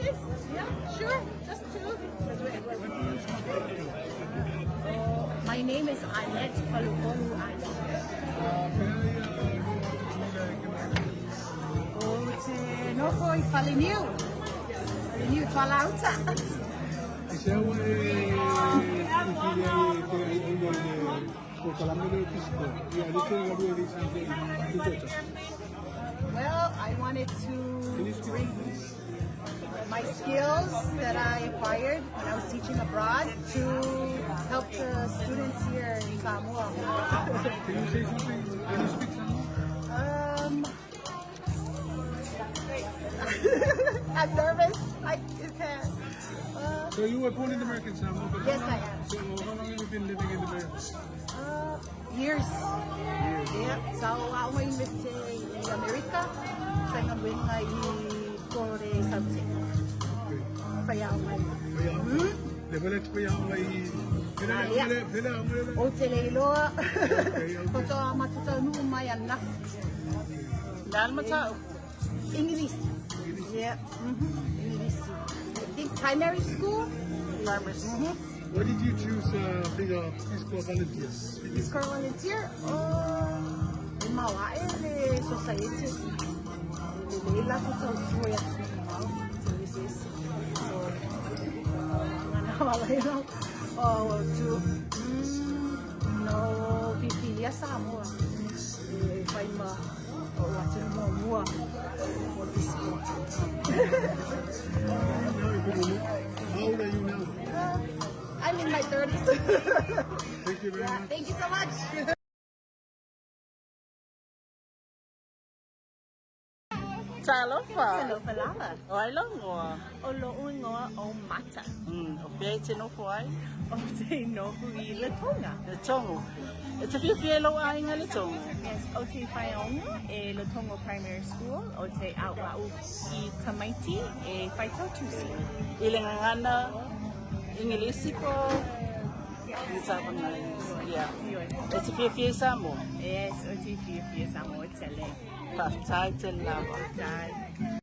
dishes? Yeah, sure. Just two. My name is Annette Falesamoa. No foi falinho. Falinho falauta. Well, I wanted to bring my skills that I acquired when I was teaching abroad to help the students here in Samoa. Can you say something? Can you speak Samoan? I'm nervous. I can't. So you were born in America in Samoa? Yes, I am. So how long have you been living in America? Years. Yeah. So I went to Amerika. Saya ngambil Korea something. Faia. Develop feiloaiga. Oteleloa. Koto Taunuu mai anak. English. Yeah. English. I think primary school. Primary school. Why did you choose being a pisikoa volunteer? Pisikoa volunteer? In Malawi, the society. Leila to Taunuu. So, to no Pipilia Samoa. If I'm watching more Pisikoa. How old are you now? I'm in my 30s. Thank you very much. Thank you so much. Talofa. Talofa lava. Oi longo. O lo'ungoa o mata. O pei te no foi. O te nofu I le tonga. Le tongo. E te feiloai nga le tongo. Yes, o te whaionga e le tongo primary school. O te Aoga I tamaita'i e faitautusi. I le ngana Ingilisi ko. Yeah. E te Samoa. Yes, o te Samoa tele. Faafeiloai te lava. Tai.